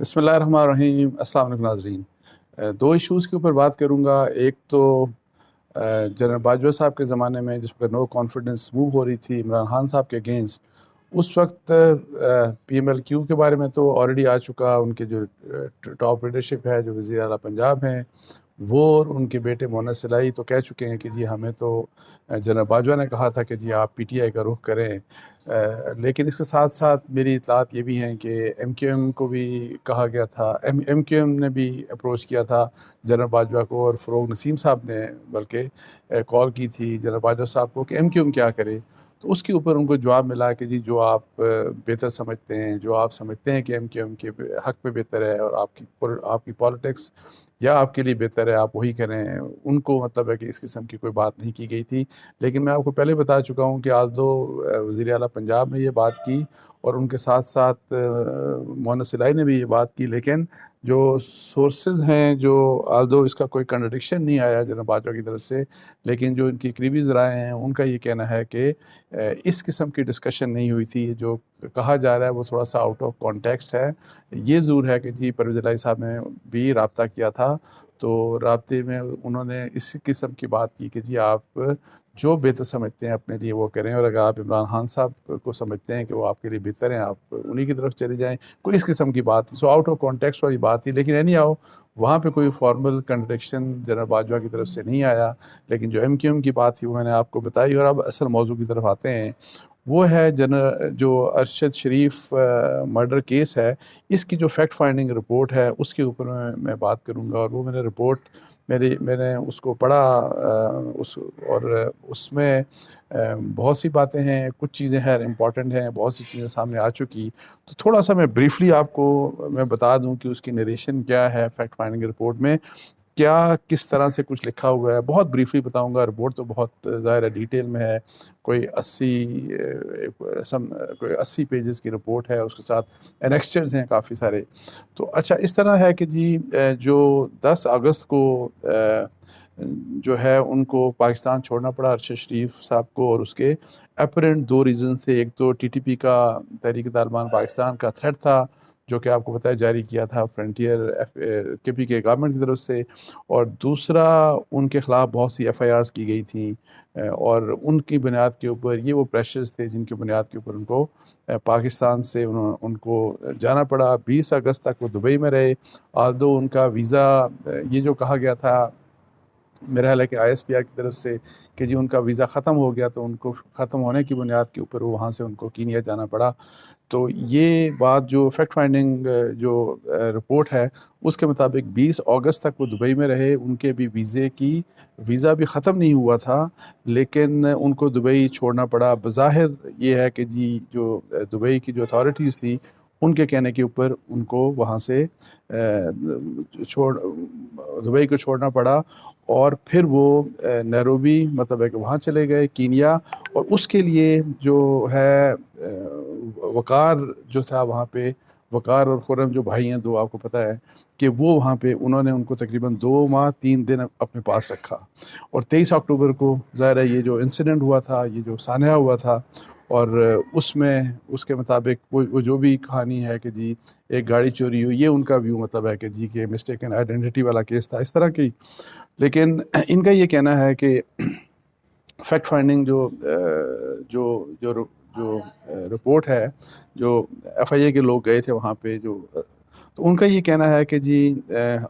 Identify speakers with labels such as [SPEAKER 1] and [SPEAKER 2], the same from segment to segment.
[SPEAKER 1] بسم اللہ الرحمن الرحیم۔ السلام علیکم ناظرین۔ دو ایشوز کے اوپر بات کروں گا۔ ایک تو جنرل باجوہ صاحب کے زمانے میں جس پر نو کانفیڈنس موو ہو رہی تھی عمران خان صاحب کے اگینسٹ، اس وقت پی ایم ایل کیو کے بارے میں تو آلریڈی آ چکا۔ ان کے جو ٹاپ لیڈرشپ ہے، جو وزیر اعلیٰ پنجاب ہیں، وہ اور ان کے بیٹے مونس سلائی تو کہہ چکے ہیں کہ جی ہمیں تو جنرل باجوہ نے کہا تھا کہ جی آپ پی ٹی آئی کا رخ کریں۔ لیکن اس کے ساتھ ساتھ میری اطلاعات یہ بھی ہیں کہ ایم کیو ایم کو بھی کہا گیا تھا، ایم کیو ایم نے بھی اپروچ کیا تھا جنرل باجوہ کو، اور فروغ نسیم صاحب نے بلکہ کال کی تھی جنرل باجوہ صاحب کو کہ ایم کیو ایم کیا کرے۔ تو اس کے اوپر ان کو جواب ملا کہ جی جو آپ بہتر سمجھتے ہیں، جو آپ سمجھتے ہیں کہ ایم کیو ایم کے حق پہ بہتر ہے اور آپ کی پالیٹکس یا آپ کے لیے بہتر ہے، آپ وہی کریں۔ ان کو مطلب ہے کہ اس قسم کی کوئی بات نہیں کی گئی تھی۔ لیکن میں آپ کو پہلے بتا چکا ہوں کہ آلدو وزیر اعلیٰ پنجاب نے یہ بات کی اور ان کے ساتھ ساتھ مونس سلائی نے بھی یہ بات کی، لیکن جو سورسز ہیں، جو آلدو اس کا کوئی کنٹرڈکشن نہیں آیا جناب باجوہ کی طرف سے، لیکن جو ان کی قریبی ذرائع ہیں ان کا یہ کہنا ہے کہ اس قسم کی ڈسکشن نہیں ہوئی تھی۔ جو کہا جا رہا ہے وہ تھوڑا سا آؤٹ آف کانٹیکسٹ ہے۔ یہ ضرور ہے کہ جی پرویز الہی صاحب نے بھی رابطہ کیا تھا، تو رابطے میں انہوں نے اسی قسم کی بات کی کہ جی آپ جو بہتر سمجھتے ہیں اپنے لیے وہ کریں، اور اگر آپ عمران خان صاحب کو سمجھتے ہیں کہ وہ آپ کے لیے بہتر ہیں، آپ انہی کی طرف چلے جائیں۔ کوئی اس قسم کی بات تھی، سو آؤٹ آف کانٹیکسٹ والی بات تھی، لیکن اینی ہاؤ وہاں پہ کوئی فارمل کنٹرڈکشن جنرل باجوہ کی طرف سے نہیں آیا۔ لیکن جو ایم کیو ایم کی بات تھی وہ میں نے آپ کو بتائی، اور اب اصل موضوع کی طرف آتے ہیں۔ وہ ہے جو ارشد شریف مرڈر کیس ہے، اس کی جو فیکٹ فائنڈنگ رپورٹ ہے اس کے اوپر میں بات کروں گا۔ اور وہ میں نے رپورٹ میں نے اس کو پڑھا، اور اس میں بہت سی باتیں ہیں، کچھ چیزیں ہیں امپورٹنٹ ہیں، بہت سی چیزیں سامنے آ چکی۔ تو تھوڑا سا میں بریفلی آپ کو میں بتا دوں کہ اس کی نریشن کیا ہے ایفیکٹ فائنڈنگ رپورٹ میں، کیا کس طرح سے کچھ لکھا ہوا ہے۔ بہت بریفلی بتاؤں گا، رپورٹ تو بہت ظاہر ہے ڈیٹیل میں ہے، کوئی 80 پیجز کی رپورٹ ہے، اس کے ساتھ انیکسچرز ہیں کافی سارے۔ تو اچھا اس طرح ہے کہ جی جو 10 اگست کو جو ہے ان کو پاکستان چھوڑنا پڑا ارشد شریف صاحب کو، اور اس کے اپرنٹ دو ریزنز تھے۔ ایک تو ٹی ٹی پی کا، تحریک طالبان پاکستان کا تھریٹ تھا، جو کہ آپ کو پتہ ہے جاری کیا تھا فرنٹیئر کے پی کے گورنمنٹ کی طرف سے، اور دوسرا ان کے خلاف بہت سی ایف آئی آرز کی گئی تھیں، اور ان کی بنیاد کے اوپر یہ وہ پریشرز تھے جن کی بنیاد کے اوپر ان کو پاکستان سے ان کو جانا پڑا۔ 20 اگست تک وہ دبئی میں رہے، آلدو ان کا ویزا، یہ جو کہا گیا تھا میرا خیال ہے کہ آئی ایس پی آر کی طرف سے کہ جی ان کا ویزا ختم ہو گیا، تو ان کو ختم ہونے کی بنیاد کے اوپر وہاں سے ان کو کینیا جانا پڑا۔ تو یہ بات جو فیکٹ فائنڈنگ جو رپورٹ ہے اس کے مطابق 20 اگست تک وہ دبئی میں رہے، ان کے بھی ویزا بھی ختم نہیں ہوا تھا، لیکن ان کو دبئی چھوڑنا پڑا۔ بظاہر یہ ہے کہ جی جو دبئی کی جو اتھارٹیز تھی ان کے کہنے کے اوپر ان کو وہاں سے دبئی کو چھوڑنا پڑا، اور پھر وہ نیروبی مطلب ہے کہ وہاں چلے گئے کینیا، اور اس کے لیے جو ہے وقار جو تھا وہاں پہ، وقار اور خرم جو بھائی ہیں دو، آپ کو پتہ ہے کہ وہ وہاں پہ انہوں نے ان کو تقریباً 2 ماہ 3 دن اپنے پاس رکھا۔ اور 23 اکتوبر کو ظاہر ہے یہ جو انسیڈنٹ ہوا تھا، یہ جو سانحہ ہوا تھا، اور اس میں اس کے مطابق وہ جو بھی کہانی ہے کہ جی ایک گاڑی چوری ہوئی، یہ ان کا ویو مطلب ہے کہ جی کہ مسٹیکن آئیڈینٹی والا کیس تھا اس طرح کی۔ لیکن ان کا یہ کہنا ہے کہ فیکٹ فائنڈنگ جو رپورٹ ہے، جو ایف آئی اے کے لوگ گئے تھے وہاں پہ، تو ان کا یہ کہنا ہے کہ جی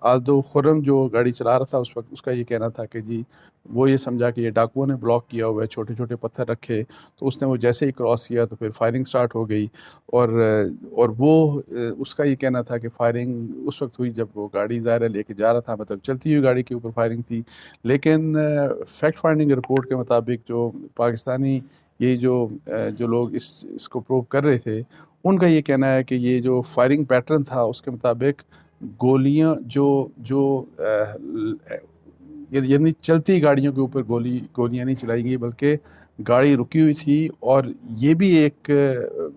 [SPEAKER 1] آلدو خرم جو گاڑی چلا رہا تھا اس وقت، اس کا یہ کہنا تھا کہ جی وہ یہ سمجھا کہ یہ ڈاکوؤں نے بلاک کیا ہوا ہے، چھوٹے چھوٹے پتھر رکھے، تو اس نے وہ جیسے ہی کراس کیا تو پھر فائرنگ سٹارٹ ہو گئی، اور وہ اس کا یہ کہنا تھا کہ فائرنگ اس وقت ہوئی جب وہ گاڑی ظاہر لے کے جا رہا تھا، مطلب چلتی ہوئی گاڑی کے اوپر فائرنگ تھی۔ لیکن فیکٹ فائنڈنگ رپورٹ کے مطابق جو پاکستانی یہ جو لوگ اس کو پروو کر رہے تھے، ان کا یہ کہنا ہے کہ یہ جو فائرنگ پیٹرن تھا اس کے مطابق گولیاں یعنی چلتی گاڑیوں کے اوپر گولیاں نہیں چلائی گئی، بلکہ گاڑی رکی ہوئی تھی۔ اور یہ بھی ایک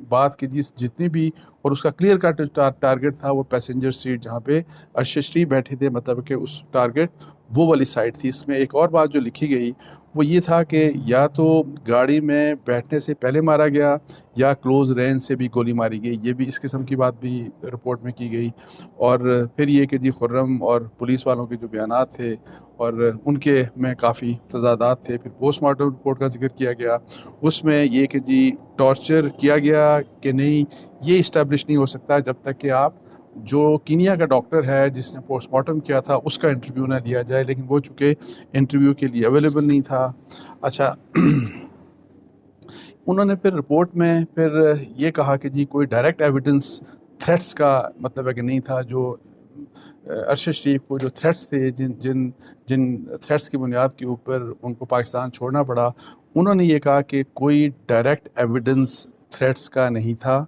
[SPEAKER 1] بات کہ جتنی بھی، اور اس کا کلیئر کٹ ٹارگٹ تھا وہ پیسنجر سیٹ جہاں پہ ارشد شریف بیٹھے تھے، مطلب کہ اس ٹارگٹ وہ والی سائڈ تھی. اس میں ایک اور بات جو لکھی گئی وہ یہ تھا کہ یا تو گاڑی میں بیٹھنے سے پہلے مارا گیا یا کلوز رینج سے بھی گولی ماری گئی. یہ بھی اس قسم کی بات بھی رپورٹ میں کی گئی. اور پھر یہ کہ جی خرم اور پولیس والوں کے جو بیانات تھے اور ان کے میں کافی تضادات تھے. پھر پوسٹ مارٹم رپورٹ کا ذکر کیا گیا, اس میں یہ کہ جی ٹارچر کیا گیا کہ نہیں یہ اسٹیبلش نہیں ہو سکتا جب تک کہ آپ جو کینیا کا ڈاکٹر ہے جس نے پوسٹ مارٹم کیا تھا اس کا انٹرویو نہ لیا جائے, لیکن وہ چونکہ انٹرویو کے لیے اویلیبل نہیں تھا. اچھا انہوں نے پھر رپورٹ میں پھر یہ کہا کہ جی کوئی ڈائریکٹ ایویڈنس تھریٹس کا مطلب ہے کہ نہیں تھا. جو ارشد شریف کو جو تھریٹس تھے جن تھریٹس کی بنیاد کے اوپر ان کو پاکستان چھوڑنا پڑا, انہوں نے یہ کہا کہ کوئی ڈائریکٹ ایویڈنس تھریٹس کا نہیں تھا.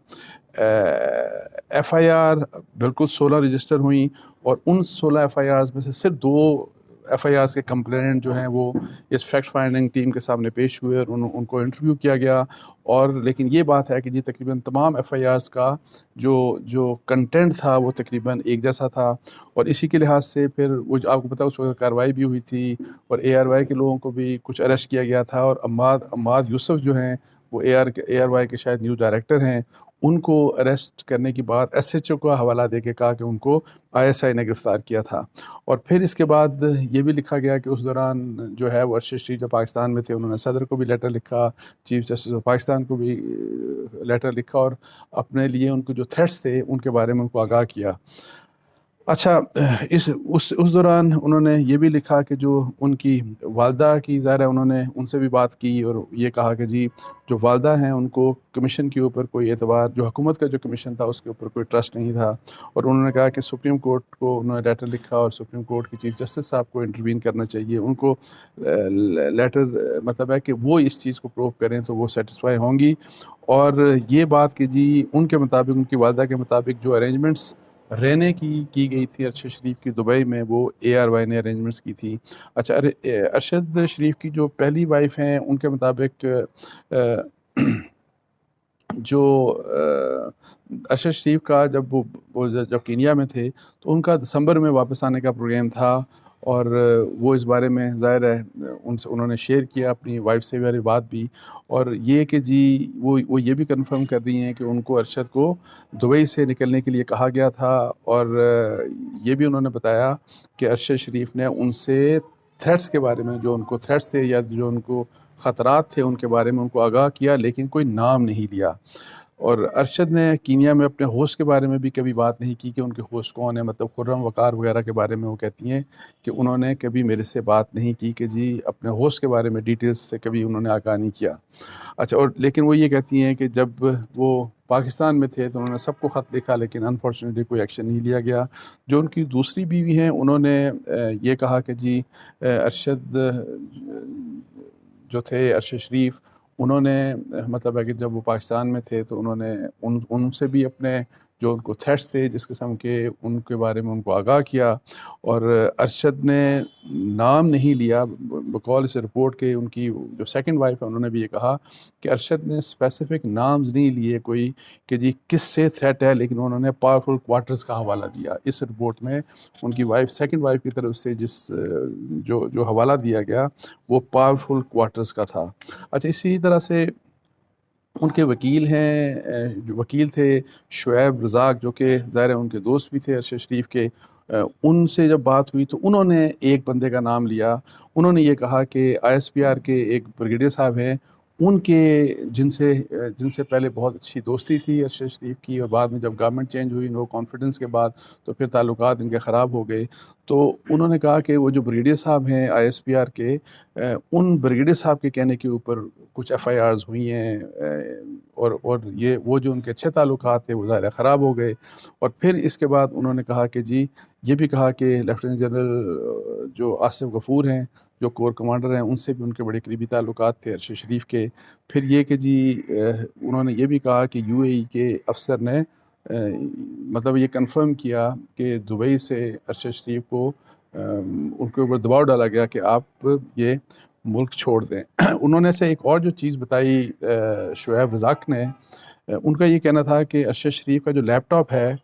[SPEAKER 1] ایف آئی آر بالکل 16 رجسٹر ہوئیں اور ان 16 ایف آئی آرز میں سے صرف 2 ایف آئی آرز کے کمپلیننٹ جو ہیں وہ اس فیکٹ فائنڈنگ ٹیم کے سامنے پیش ہوئے اور ان کو انٹرویو کیا گیا. اور لیکن یہ بات ہے کہ جی تقریباً تمام ایف آئی آرز کا جو کنٹینٹ تھا وہ تقریباً ایک جیسا تھا. اور اسی کے لحاظ سے پھر وہ آپ کو پتہ اس وقت کارروائی بھی ہوئی تھی اور اے آر وائی کے لوگوں کو بھی کچھ اریسٹ کیا گیا تھا. اور عماد یوسف جو ہیں وہ اے آر وائی کے شاید نیوز ڈائریکٹر ہیں, ان کو اریسٹ کرنے کے بعد ایس ایچ او کا حوالہ دے کے کہا کہ ان کو آئی ایس آئی نے گرفتار کیا تھا. اور پھر اس کے بعد یہ بھی لکھا گیا کہ اس دوران جو ہے وہ ارشد شریف جو پاکستان میں تھے انہوں نے صدر کو بھی لیٹر لکھا, چیف جسٹس آف پاکستان کو بھی لیٹر لکھا اور اپنے لیے ان کو جو تھریٹس تھے ان کے بارے میں ان کو آگاہ کیا. اچھا اس دوران انہوں نے یہ بھی لکھا کہ جو ان کی والدہ کی ظاہر ہے انہوں نے ان سے بھی بات کی اور یہ کہا کہ جی جو والدہ ہیں ان کو کمیشن کے اوپر کوئی اعتبار, جو حکومت کا جو کمیشن تھا اس کے اوپر کوئی ٹرسٹ نہیں تھا. اور انہوں نے کہا کہ سپریم کورٹ کو انہوں نے لیٹر لکھا اور سپریم کورٹ کی چیف جسٹس صاحب کو انٹروین کرنا چاہیے. ان کو لیٹر مطلب ہے کہ وہ اس چیز کو پروو کریں تو وہ سیٹسفائی ہوں گی. اور یہ بات کہ جی ان کے مطابق ان کی والدہ کے مطابق جو ارینجمنٹس رہنے کی گئی تھی ارشد شریف کی دبئی میں وہ اے آر وائی نے ارینجمنٹس کی تھی. اچھا ارشد شریف کی جو پہلی وائف ہیں ان کے مطابق جو ارشد شریف کا جب کینیا میں تھے تو ان کا دسمبر میں واپس آنے کا پروگرام تھا اور وہ اس بارے میں ظاہر ہے انہوں نے شیئر کیا اپنی وائف سے والی بات بھی. اور یہ کہ جی وہ یہ بھی کنفرم کر رہی ہیں کہ ان کو ارشد کو دبئی سے نکلنے کے لیے کہا گیا تھا. اور یہ بھی انہوں نے بتایا کہ ارشد شریف نے ان سے تھریٹس کے بارے میں, جو ان کو تھریٹس تھے یا جو ان کو خطرات تھے ان کے بارے میں ان کو آگاہ کیا لیکن کوئی نام نہیں لیا. اور ارشد نے کینیا میں اپنے ہوسٹ کے بارے میں بھی کبھی بات نہیں کی کہ ان کے ہوسٹ کون ہیں, مطلب خرم وقار وغیرہ کے بارے میں وہ کہتی ہیں کہ انہوں نے کبھی میرے سے بات نہیں کی کہ جی اپنے ہوسٹ کے بارے میں ڈیٹیلز سے کبھی انہوں نے آگاہ نہیں کیا. اچھا اور لیکن وہ یہ کہتی ہیں کہ جب وہ پاکستان میں تھے تو انہوں نے سب کو خط لکھا لیکن انفارچونیٹلی کوئی ایکشن نہیں لیا گیا. جو ان کی دوسری بیوی ہیں انہوں نے یہ کہا کہ جی ارشد جو تھے ارشد شریف انہوں نے مطلب ہے کہ جب وہ پاکستان میں تھے تو انہوں نے ان سے بھی اپنے جو ان کو تھریٹس تھے جس قسم کے ان کے بارے میں ان کو آگاہ کیا. اور ارشد نے نام نہیں لیا بقول اس رپورٹ کے. ان کی جو سیکنڈ وائف ہے انہوں نے بھی یہ کہا کہ ارشد نے اسپیسیفک نامز نہیں لیے کوئی کہ جی کس سے تھریٹ ہے, لیکن انہوں نے پاورفل کوارٹرز کا حوالہ دیا. اس رپورٹ میں ان کی سیکنڈ وائف کی طرف سے جو حوالہ دیا گیا وہ پاورفل کوارٹرز کا تھا. اچھا اسی طرح سے ان کے وکیل ہیں, جو وکیل تھے شعیب رزاق جو کہ ظاہر ہے ان کے دوست بھی تھے ارشد شریف کے, ان سے جب بات ہوئی تو انہوں نے ایک بندے کا نام لیا. انہوں نے یہ کہا کہ آئی ایس پی آر کے ایک بریگیڈیئر صاحب ہیں ان کے جن سے پہلے بہت اچھی دوستی تھی ارشد شریف کی, اور بعد میں جب گورنمنٹ چینج ہوئی نو کانفیڈنس کے بعد تو پھر تعلقات ان کے خراب ہو گئے. تو انہوں نے کہا کہ وہ جو بریگیڈیئر صاحب ہیں آئی ایس پی آر کے, ان بریگیڈیئر صاحب کے کہنے کے اوپر کچھ ایف آئی آرز ہوئی ہیں اور وہ جو ان کے اچھے تعلقات تھے وہ ظاہر خراب ہو گئے. اور پھر اس کے بعد انہوں نے کہا کہ جی یہ بھی کہا کہ لیفٹیننٹ جنرل جو آصف غفور ہیں جو کور کمانڈر ہیں ان سے بھی ان کے بڑے قریبی تعلقات تھے ارشد شریف کے. پھر یہ کہ جی انہوں نے یہ بھی کہا کہ یو اے ای کے افسر نے مطلب یہ کنفرم کیا کہ دبئی سے ارشد شریف کو ان کے اوپر دباؤ ڈالا گیا کہ آپ یہ ملک چھوڑ دیں. انہوں نے سے ایک اور جو چیز بتائی شعیب رزاق نے, ان کا یہ کہنا تھا کہ ارشد شریف کا جو لیپ ٹاپ ہے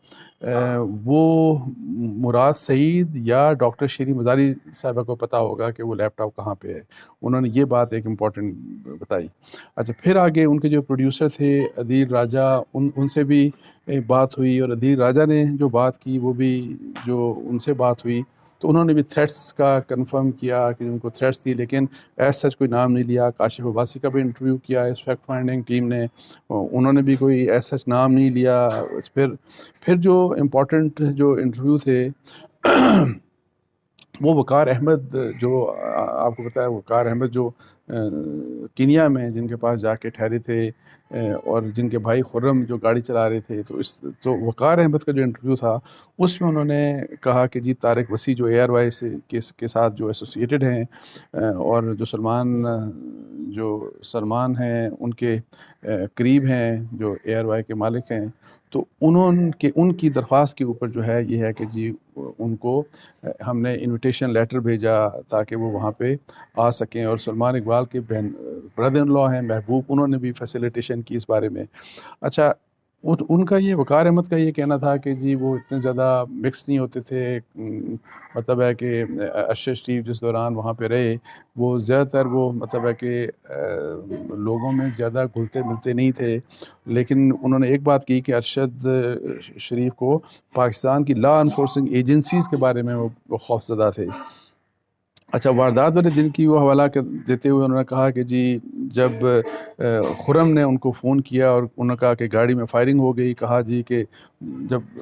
[SPEAKER 1] وہ مراد سعید یا ڈاکٹر شیریں مزاری صاحبہ کو پتہ ہوگا کہ وہ لیپ ٹاپ کہاں پہ ہے. انہوں نے یہ بات ایک امپورٹنٹ بتائی. اچھا پھر آگے ان کے جو پروڈیوسر تھے عدیل راجہ، ان سے بھی بات ہوئی، اور عدیل راجہ نے جو بات کی وہ بھی جو ان سے بات ہوئی تو انہوں نے بھی تھریٹس کا کنفرم کیا کہ ان کو تھریٹس تھی، لیکن ایز سچ کوئی نام نہیں لیا. کاشف عباسی کا بھی انٹرویو کیا اس فیکٹ فائنڈنگ ٹیم نے، انہوں نے بھی کوئی ایز سچ نام نہیں لیا. پھر جو امپورٹنٹ جو انٹرویو تھے وہ وقار احمد، جو آپ کو پتہ ہے وقار احمد جو کینیا میں جن کے پاس جا کے ٹھہرے تھے اور جن کے بھائی خرم جو گاڑی چلا رہے تھے، تو وقار احمد کا جو انٹرویو تھا اس میں انہوں نے کہا کہ جی طارق وسیع جو اے آر وائی کے ساتھ جو ایسوسیٹڈ ہیں اور جو سلمان ہیں ان کے قریب ہیں، جو اے آر وائی کے مالک ہیں، تو ان کی درخواست کے اوپر جو ہے یہ ہے کہ جی ان کو ہم نے انویٹیشن لیٹر بھیجا تاکہ وہ وہاں پہ آ سکیں. اور سلمان اقبال کے برادر ان لا ہیں محبوب، انہوں نے بھی فیسیلیٹیشن کی اس بارے میں. اچھا ان کا یہ وقار احمد کا یہ کہنا تھا کہ جی وہ اتنے زیادہ مکس نہیں ہوتے تھے، مطلب ہے کہ ارشد شریف جس دوران وہاں پہ رہے وہ زیادہ تر وہ مطلب ہے کہ لوگوں میں زیادہ گھلتے ملتے نہیں تھے. لیکن انہوں نے ایک بات کی کہ ارشد شریف کو پاکستان کی لا انفورسنگ ایجنسیز کے بارے میں وہ خوف زدہ تھے. اچھا واردات والے دن کی وہ حوالہ دیتے ہوئے انہوں نے کہا کہ جی جب خرم نے ان کو فون کیا اور انہوں نے کہا کہ گاڑی میں فائرنگ ہو گئی، کہا جی کہ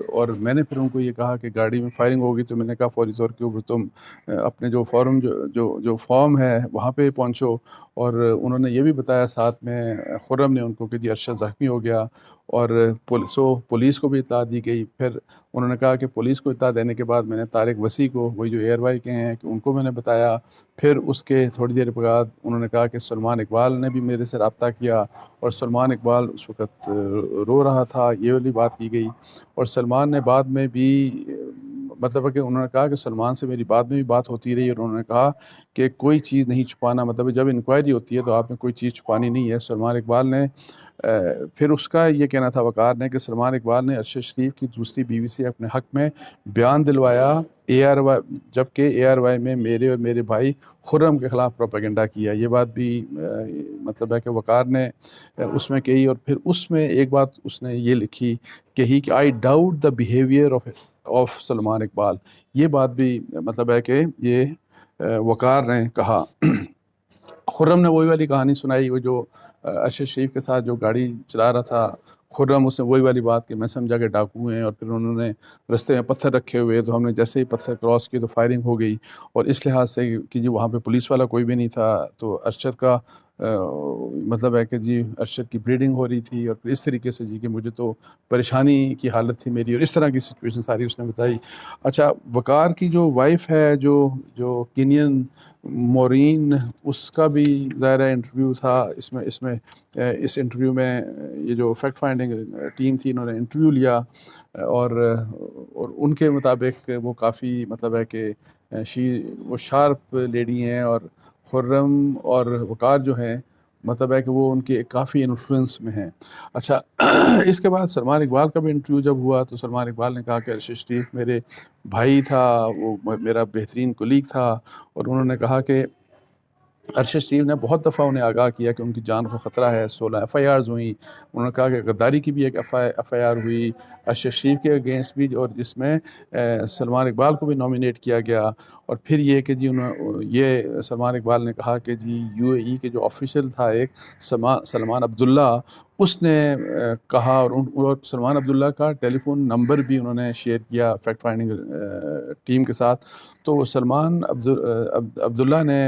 [SPEAKER 1] اور میں نے پھر ان کو یہ کہا کہ گاڑی میں فائرنگ ہو گئی تو میں نے کہا فوری طور کے اوپر تم اپنے جو فارم جو فارم ہے وہاں پہ پہنچو. اور انہوں نے یہ بھی بتایا ساتھ میں خرم نے ان کو کہ جی ارشد زخمی ہو گیا اور پولیس کو بھی اطلاع دی گئی. پھر انہوں نے کہا کہ پولیس کو اطلاع دینے کے بعد میں نے طارق وسیع کو، وہی جو اے آر وائی کے ہیں، کہ ان کو میں نے بتایا. پھر اس کے تھوڑی دیر بعد انہوں نے کہا کہ سلمان اقبال نے بھی میرے سے رابطہ کیا اور سلمان اقبال اس وقت رو رہا تھا، یہ والی بات کی گئی. اور سلمان نے بعد میں بھی مطلب ہے کہ انہوں نے کہا کہ سلمان سے میری بعد میں بھی بات ہوتی رہی اور انہوں نے کہا کہ کوئی چیز نہیں چھپانا، مطلب جب انکوائری ہوتی ہے تو آپ نے کوئی چیز چھپانی نہیں ہے. سلمان اقبال نے پھر اس کا یہ کہنا تھا وقار نے کہ سلمان اقبال نے ارشد شریف کی دوسری بیوی سے اپنے حق میں بیان دلوایا اے آر وائی، جبکہ اے آر وائی میں میرے اور میرے بھائی خرم کے خلاف پروپیگنڈا کیا. یہ بات بھی مطلب ہے کہ وقار نے اس میں کہی. اور پھر اس میں ایک بات اس نے یہ لکھی کہ I doubt the behaviour of Salman Iqbal. یہ بات بھی مطلب ہے کہ یہ وقار نے کہا. خرم نے وہی والی کہانی سنائی، وہ جو ارشد شریف کے ساتھ جو گاڑی چلا رہا تھا خرم، اس نے وہی والی بات کہ میں سمجھا کہ ڈاکو ہیں، اور پھر انہوں نے رستے میں پتھر رکھے ہوئے تو ہم نے جیسے ہی پتھر کراس کیے تو فائرنگ ہو گئی. اور اس لحاظ سے کہ جی وہاں پہ پولیس والا کوئی بھی نہیں تھا تو ارشد کا مطلب ہے کہ جی ارشد کی بلیڈنگ ہو رہی تھی اور پھر اس طریقے سے جی کہ مجھے تو پریشانی کی حالت تھی میری، اور اس طرح کی سچویشن ساری اس نے بتائی. اچھا وقار کی جو وائف ہے جو کینین مورین، اس کا بھی ظاہر انٹرویو تھا. اس انٹرویو میں یہ جو فیکٹ فائنڈنگ ٹیم تھی انہوں نے انٹرویو لیا اور ان کے مطابق وہ کافی مطلب ہے کہ وہ شارپ لیڈی ہیں، اور خرم اور وقار جو ہیں مطلب ہے کہ وہ ان کے کافی انفلوئنس میں ہیں. اچھا اس کے بعد سلمان اقبال کا بھی انٹرویو جب ہوا تو سلمان اقبال نے کہا کہ ارشد شریف میرے بھائی تھا، وہ میرا بہترین کولیگ تھا، اور انہوں نے کہا کہ ارشد شریف نے بہت دفعہ انہیں آگاہ کیا کہ ان کی جان کو خطرہ ہے. 16 ایف آئی آرز ہوئیں. انہوں نے کہا کہ غداری کی بھی ایک ایف آئی آر ہوئی ارشد شریف کے اگینسٹ بھی، اور جس میں سلمان اقبال کو بھی نامینیٹ کیا گیا. اور پھر یہ کہ جی یہ سلمان اقبال نے کہا کہ جی یو اے ای کے جو آفیشل تھا ایک سلمان عبداللہ، اس نے کہا، اور سلمان عبداللہ کا ٹیلی فون نمبر بھی انہوں نے شیئر کیا فیکٹ فائنڈنگ ٹیم کے ساتھ. تو سلمان عبداللہ نے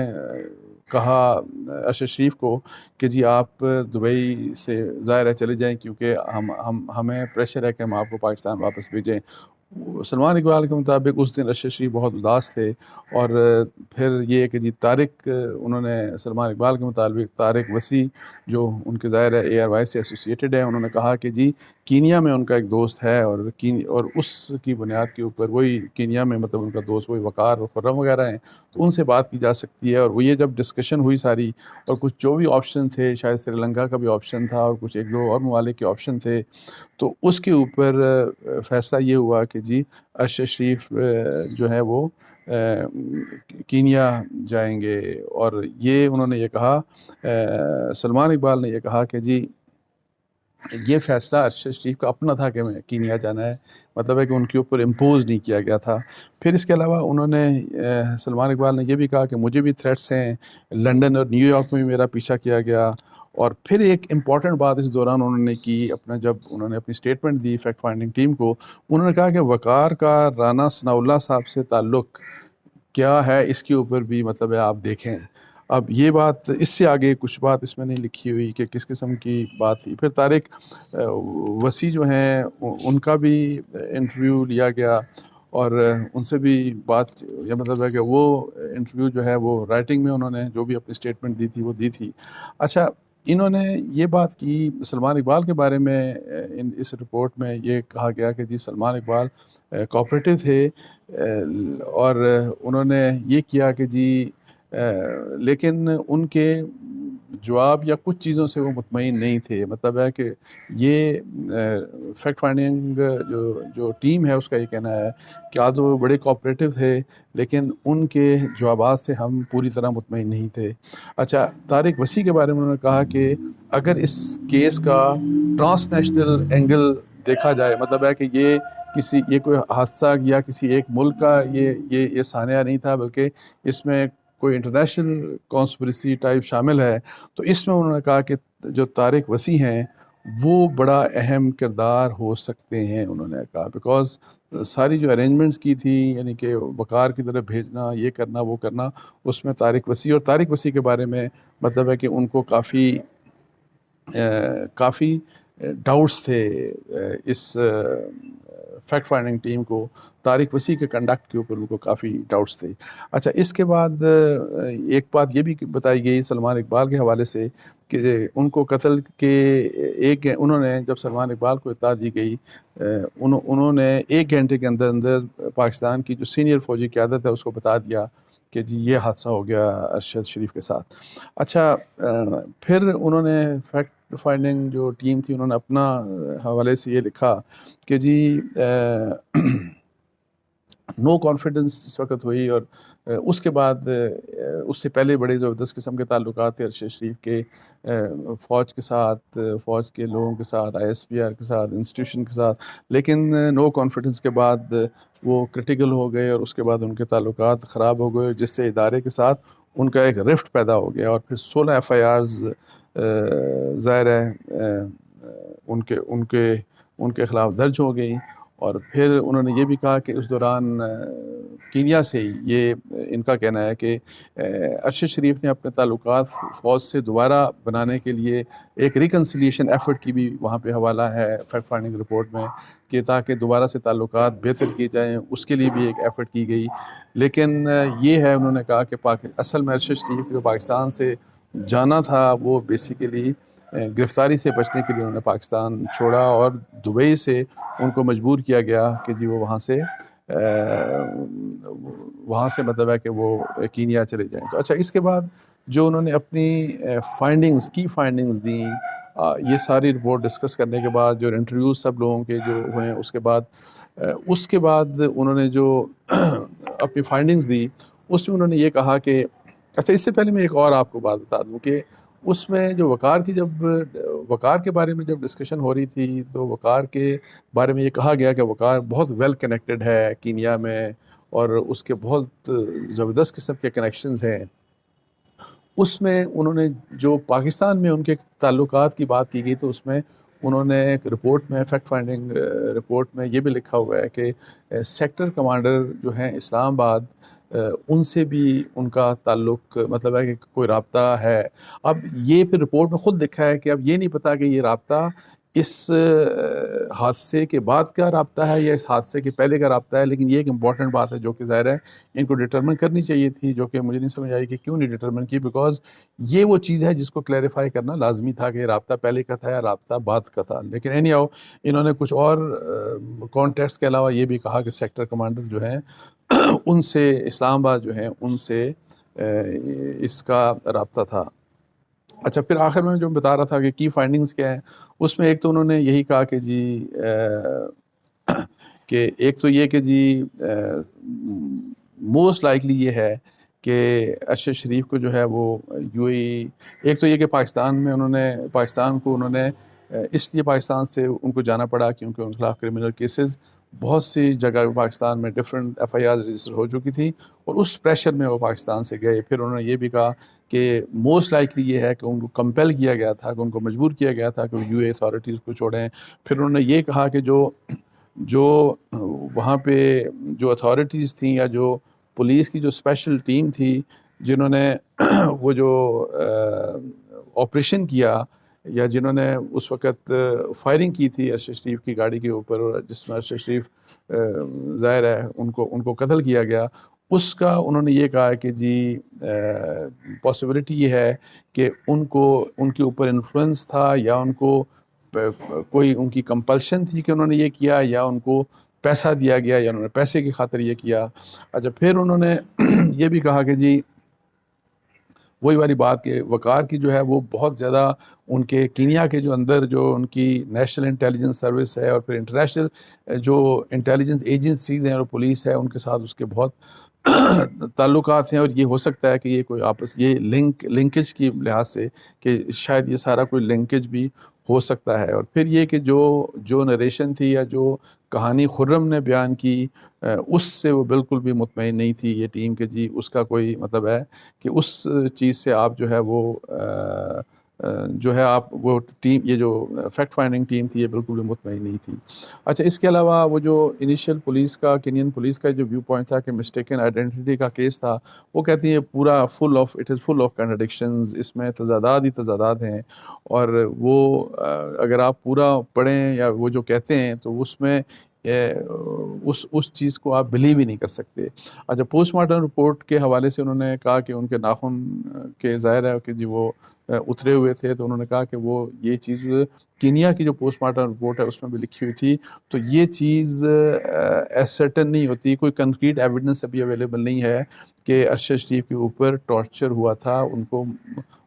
[SPEAKER 1] کہا ارشد شریف کو کہ جی آپ دبئی سے ظاہر ہے چلے جائیں کیونکہ ہمیں پریشر ہے کہ ہم آپ کو پاکستان واپس بھیجیں. سلمان اقبال کے مطابق اس دن ارشد شریف بہت اداس تھے، اور پھر یہ کہ جی طارق، انہوں نے سلمان اقبال کے مطابق طارق وسیع جو ان کے ظاہر ہے اے آر وائی سے ایسوسیٹڈ ہے، انہوں نے کہا کہ جی کینیا میں ان کا ایک دوست ہے، اور اس کی بنیاد کے اوپر وہی کینیا میں مطلب ان کا دوست وہی وقار اور خرم وغیرہ ہیں، تو ان سے بات کی جا سکتی ہے۔ اور وہ یہ جب ڈسکشن ہوئی ساری، اور کچھ جو بھی آپشن تھے، شاید سری لنکا کا بھی آپشن تھا اور کچھ ایک دو اور ممالک کے آپشن تھے، تو اس کے اوپر فیصلہ یہ ہوا کہ جی ارشد شریف جو ہے وہ کینیا جائیں گے۔ اور یہ انہوں نے یہ کہا، سلمان اقبال نے یہ کہا کہ جی یہ فیصلہ ارشد شریف کا اپنا تھا کہ میں کینیا جانا ہے، مطلب ہے کہ ان کے اوپر امپوز نہیں کیا گیا تھا۔ پھر اس کے علاوہ انہوں نے سلمان اقبال نے یہ بھی کہا کہ مجھے بھی تھریٹس ہیں، لنڈن اور نیو یارک میں بھی میرا پیچھا کیا گیا۔ اور پھر ایک امپورٹنٹ بات اس دوران انہوں نے کی، جب انہوں نے اپنی statement the fact finding team کو، انہوں نے کہا کہ وقار کا رانا ثناء اللہ صاحب سے تعلق کیا ہے، اس کے اوپر بھی مطلب ہے آپ دیکھیں۔ اب یہ بات، اس سے آگے کچھ بات اس میں نہیں لکھی ہوئی کہ کس قسم کی بات تھی۔ پھر طارق وسیع جو ہیں ان کا بھی انٹرویو لیا گیا، اور ان سے بھی بات، یہ مطلب ہے کہ وہ انٹرویو جو ہے وہ رائٹنگ میں انہوں نے جو بھی اپنی سٹیٹمنٹ دی تھی وہ دی تھی۔ اچھا، انہوں نے یہ بات کی سلمان اقبال کے بارے میں، اس رپورٹ میں یہ کہا گیا کہ جی سلمان اقبال کوآپریٹو تھے، اور انہوں نے یہ کیا کہ جی لیکن ان کے جواب یا کچھ چیزوں سے وہ مطمئن نہیں تھے، مطلب ہے کہ یہ فیکٹ فائنڈنگ جو ٹیم ہے اس کا یہ کہنا ہے کہ آج وہ بڑے کوآپریٹو تھے، لیکن ان کے جوابات سے ہم پوری طرح مطمئن نہیں تھے۔ اچھا، طارق وسیع کے بارے میں انہوں نے کہا کہ اگر اس کیس کا ٹرانس نیشنل اینگل دیکھا جائے، مطلب ہے کہ یہ کوئی حادثہ یا کسی ایک ملک کا یہ سانحہ نہیں تھا، بلکہ اس میں کوئی انٹرنیشنل کانسپریسی ٹائپ شامل ہے، تو اس میں انہوں نے کہا کہ جو طارق وسیع ہیں وہ بڑا اہم کردار ہو سکتے ہیں۔ انہوں نے کہا بیکاز ساری جو ارینجمنٹس کی تھی، یعنی کہ وقار کی طرف بھیجنا، یہ کرنا وہ کرنا، اس میں طارق وسیع کے بارے میں مطلب ہے کہ ان کو کافی ڈاؤٹس تھے اس فیکٹ فائنڈنگ ٹیم کو، طارق وسیع کے کنڈکٹ کے اوپر ان کو کافی ڈاؤٹس تھے۔ اچھا، اس کے بعد ایک بات یہ بھی بتائی گئی سلمان اقبال کے حوالے سے کہ ان کو قتل کے انہوں نے جب سلمان اقبال کو اطلاع دی گئی، انہوں نے 1 گھنٹے کے اندر پاکستان کی جو سینئر فوجی قیادت ہے اس کو بتا دیا کہ جی یہ حادثہ ہو گیا ارشد شریف کے ساتھ۔ اچھا، پھر انہوں نے فیکٹ فائنڈنگ جو ٹیم تھی انہوں نے اپنا حوالے سے یہ لکھا کہ جی نو کانفیڈنس اس وقت ہوئی، اور اس کے بعد اس سے پہلے بڑے زبردست قسم کے تعلقات تھے ارشد شریف کے فوج کے ساتھ، فوج کے لوگوں کے ساتھ، آئی ایس پی آر کے ساتھ، انسٹیٹیوشن کے ساتھ، لیکن نو کانفیڈنس کے بعد وہ کرٹیکل ہو گئے، اور اس کے بعد ان کے تعلقات خراب ہو گئے، جس سے ادارے کے ساتھ ان کا ایک رفٹ پیدا ہو گیا، اور پھر 16 ایف آئی آرز ظاہر ہے ان کے خلاف درج ہو گئی۔ اور پھر انہوں نے یہ بھی کہا کہ اس دوران کینیا سے یہ ان کا کہنا ہے کہ ارشد شریف نے اپنے تعلقات فوج سے دوبارہ بنانے کے لیے ایک ریکنسیلیشن ایفرٹ کی بھی وہاں پہ حوالہ ہے فیکٹ فائنڈنگ رپورٹ میں، کہ تاکہ دوبارہ سے تعلقات بہتر کیے جائیں، اس کے لیے بھی ایک ایفرٹ کی گئی۔ لیکن یہ ہے، انہوں نے کہا کہ اصل میں ارشد شریف جو پاکستان سے جانا تھا وہ بیسیکلی گرفتاری سے بچنے کے لیے انہوں نے پاکستان چھوڑا، اور دبئی سے ان کو مجبور کیا گیا کہ جی وہ وہاں سے مطلب ہے کہ وہ کینیا چلے جائیں۔ تو اچھا، اس کے بعد جو انہوں نے اپنی کی فائنڈنگز دیں، یہ ساری رپورٹ ڈسکس کرنے کے بعد جو انٹرویوز سب لوگوں کے جو ہوئے ہیں، اس کے بعد انہوں نے جو اپنی فائنڈنگز دی، اس میں انہوں نے یہ کہا کہ اچھا، اس سے پہلے میں ایک اور آپ کو بات بتا دوں کہ اس میں جو وقار کے بارے میں جب ڈسکشن ہو رہی تھی، تو وقار کے بارے میں یہ کہا گیا کہ وقار بہت ویل کنیکٹڈ ہے کینیا میں، اور اس کے بہت زبردست قسم کے کنیکشنز ہیں۔ اس میں انہوں نے جو پاکستان میں ان کے تعلقات کی بات کی گئی، تو اس میں انہوں نے ایک رپورٹ میں، فیکٹ فائنڈنگ رپورٹ میں یہ بھی لکھا ہوا ہے کہ سیکٹر کمانڈر جو ہیں اسلام آباد، ان سے بھی ان کا تعلق مطلب ہے کہ کوئی رابطہ ہے۔ اب یہ پھر رپورٹ میں خود لکھا ہے کہ اب یہ نہیں پتا کہ یہ رابطہ اس حادثے کے بعد کا رابطہ ہے یا اس حادثے کے پہلے کا رابطہ ہے، لیکن یہ ایک امپورٹنٹ بات ہے جو کہ ظاہر ہے ان کو ڈٹرمن کرنی چاہیے تھی، جو کہ مجھے نہیں سمجھ آئی کہ کیوں نہیں ڈٹرمن کی، بیکاز یہ وہ چیز ہے جس کو کلیریفائی کرنا لازمی تھا کہ رابطہ پہلے کا تھا یا رابطہ بعد کا تھا. لیکن اینی ہاؤ انہوں نے کچھ اور کانٹیکسٹ کے علاوہ یہ بھی کہا کہ سیکٹر کمانڈر جو ہیں ان سے اسلام آباد جو ہیں ان سے اس کا رابطہ تھا. اچھا، پھر آخر میں جو بتا رہا تھا کہ کی فائنڈنگز کیا ہیں، اس میں ایک تو انہوں نے یہی کہا کہ جی کہ ایک تو یہ کہ جی موسٹ لائکلی یہ ہے کہ ارشد شریف کو جو ہے وہ یو اے ای، ایک تو یہ کہ پاکستان کو انہوں نے اس لیے پاکستان سے ان کو جانا پڑا کیونکہ ان کے خلاف کرمنل کیسز بہت سی جگہ پاکستان میں different F I R register ہو چکی تھی، اور اس پریشر میں وہ پاکستان سے گئے. پھر انہوں نے یہ بھی کہا کہ موسٹ لائکلی یہ ہے کہ ان کو کمپیل کیا گیا تھا، کہ ان کو مجبور کیا گیا تھا کہ وہ یو اے اتھارٹیز کو چھوڑیں. پھر انہوں نے یہ کہا کہ جو وہاں پہ جو اتھارٹیز تھیں یا جو پولیس کی جو اسپیشل ٹیم تھی جنہوں نے وہ جو آپریشن کیا یا جنہوں نے اس وقت فائرنگ کی تھی ارشد شریف کی گاڑی کے اوپر، جس میں ارشد شریف ظاہر ہے ان کو قتل کیا گیا، اس کا انہوں نے یہ کہا کہ جی پاسبلٹی یہ ہے کہ ان کے اوپر انفلوئنس تھا یا ان کو کوئی ان کی کمپلشن تھی کہ انہوں نے یہ کیا، یا ان کو پیسہ دیا گیا یا انہوں نے پیسے کی خاطر یہ کیا. اچھا، پھر انہوں نے یہ بھی کہا کہ جی وہی والی بات کہ وقار کی جو ہے وہ بہت زیادہ ان کے کینیا کے جو اندر جو ان کی نیشنل انٹیلیجنس سروس ہے اور پھر انٹرنیشنل جو انٹیلیجنس ایجنسیز ہیں اور پولیس ہے ان کے ساتھ اس کے بہت تعلقات ہیں، اور یہ ہو سکتا ہے کہ یہ کوئی یہ لنکیج کی لحاظ سے کہ شاید یہ سارا کوئی لنکیج بھی ہو سکتا ہے. اور پھر یہ کہ جو نریشن تھی یا جو کہانی خرم نے بیان کی اس سے وہ بالکل بھی مطمئن نہیں تھی یہ ٹیم کہ جی اس کا کوئی مطلب ہے کہ اس چیز سے آپ جو ہے وہ ٹیم، یہ جو فیکٹ فائنڈنگ ٹیم تھی یہ بالکل بھی مطمئن نہیں تھی. اچھا، اس کے علاوہ وہ جو انیشیل کینین پولیس کا جو ویو پوائنٹ تھا کہ مسٹیکن آئیڈینٹی کا کیس تھا، وہ کہتی ہے پورا اٹ از فل آف کنٹرڈکشنز، اس میں تضادات ہیں، اور وہ اگر آپ پورا پڑھیں یا وہ جو کہتے ہیں تو اس میں اس چیز کو آپ بلیو ہی نہیں کر سکتے. اچھا، پوسٹ مارٹم رپورٹ کے حوالے سے انہوں نے کہا کہ ان کے ناخن کے ظاہر ہے کہ جی وہ اترے ہوئے تھے، تو انہوں نے کہا کہ وہ یہ چیز کینیا کی جو پوسٹ مارٹم رپورٹ ہے اس میں بھی لکھی ہوئی تھی، تو یہ چیز ایسرٹن نہیں ہوتی، کوئی کنکریٹ ایویڈنس ابھی اویلیبل نہیں ہے کہ ارشد شریف کے اوپر ٹارچر ہوا تھا،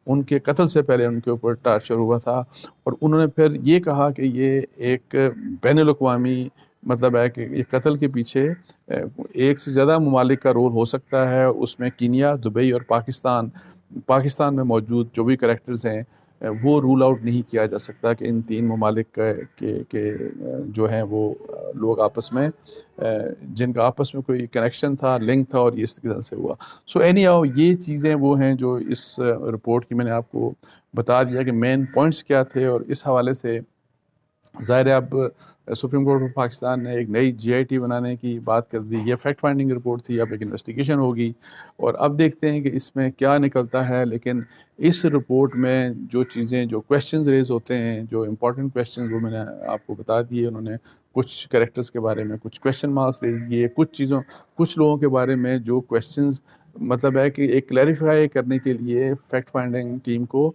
[SPEAKER 1] ان کے قتل سے پہلے ان کے اوپر ٹارچر ہوا تھا. اور انہوں نے پھر یہ کہا کہ یہ ایک بین الاقوامی مطلب ہے کہ یہ قتل کے پیچھے ایک سے زیادہ ممالک کا رول ہو سکتا ہے، اس میں کینیا، دبئی اور پاکستان میں موجود جو بھی کریکٹرز ہیں وہ رول آؤٹ نہیں کیا جا سکتا کہ ان تین ممالک کے جو ہیں وہ لوگ آپس میں جن کا آپس میں کوئی کنیکشن تھا، لنک تھا، اور یہ اس طرح سے ہوا. سو اینی ہاؤ یہ چیزیں وہ ہیں جو اس رپورٹ کی میں نے آپ کو بتا دیا کہ مین پوائنٹس کیا تھے. اور اس حوالے سے ظاہر ہے اب سپریم کورٹ آف پاکستان نے ایک نئی جی آئی ٹی بنانے کی بات کر دی. یہ فیکٹ فائنڈنگ رپورٹ تھی، اب ایک انویسٹیگیشن ہوگی اور اب دیکھتے ہیں کہ اس میں کیا نکلتا ہے. لیکن اس رپورٹ میں جو چیزیں، جو کویشچنز ریز ہوتے ہیں، جو امپورٹنٹ کویشچنز، وہ میں نے آپ کو بتا دیے. انہوں نے کچھ کریکٹرز کے بارے میں کچھ کویشچن مارکس ریز کیے، کچھ لوگوں کے بارے میں جو کویشچنز مطلب ہے کہ ایک کلیریفائی کرنے کے لیے فیکٹ فائنڈنگ ٹیم کو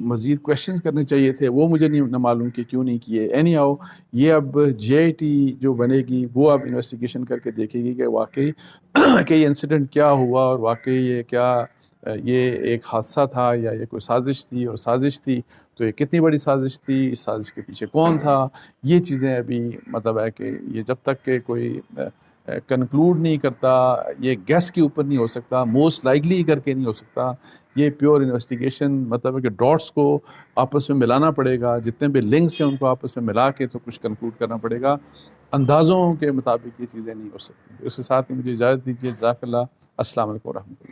[SPEAKER 1] مزید کویشچنز کرنے چاہیے تھے، وہ مجھے نہ معلوم کہ کیوں نہیں کیے. اینی ہاؤ یہ اب جے آئی ٹی جو بنے گی وہ اب انویسٹیگیشن کر کے دیکھے گی کہ واقعی کہ یہ انسیڈنٹ کیا ہوا، اور واقعی یہ ایک حادثہ تھا یا یہ کوئی سازش تھی، اور سازش تھی تو یہ کتنی بڑی سازش تھی، اس سازش کے پیچھے کون تھا. یہ چیزیں ابھی مطلب ہے کہ یہ جب تک کہ کوئی کنکلوڈ نہیں کرتا، یہ گیس کے اوپر نہیں ہو سکتا، موسٹ لائکلی کر کے نہیں ہو سکتا. یہ پیور انویسٹیگیشن مطلب ہے کہ ڈاٹس کو آپس میں ملانا پڑے گا، جتنے بھی لنکس ہیں ان کو آپس میں ملا کے تو کچھ کنکلوڈ کرنا پڑے گا. اندازوں کے مطابق یہ چیزیں نہیں ہو سکتی. اس کے ساتھ مجھے اجازت دیجیے. جزاک اللہ. السلام علیکم ورحمۃ اللہ.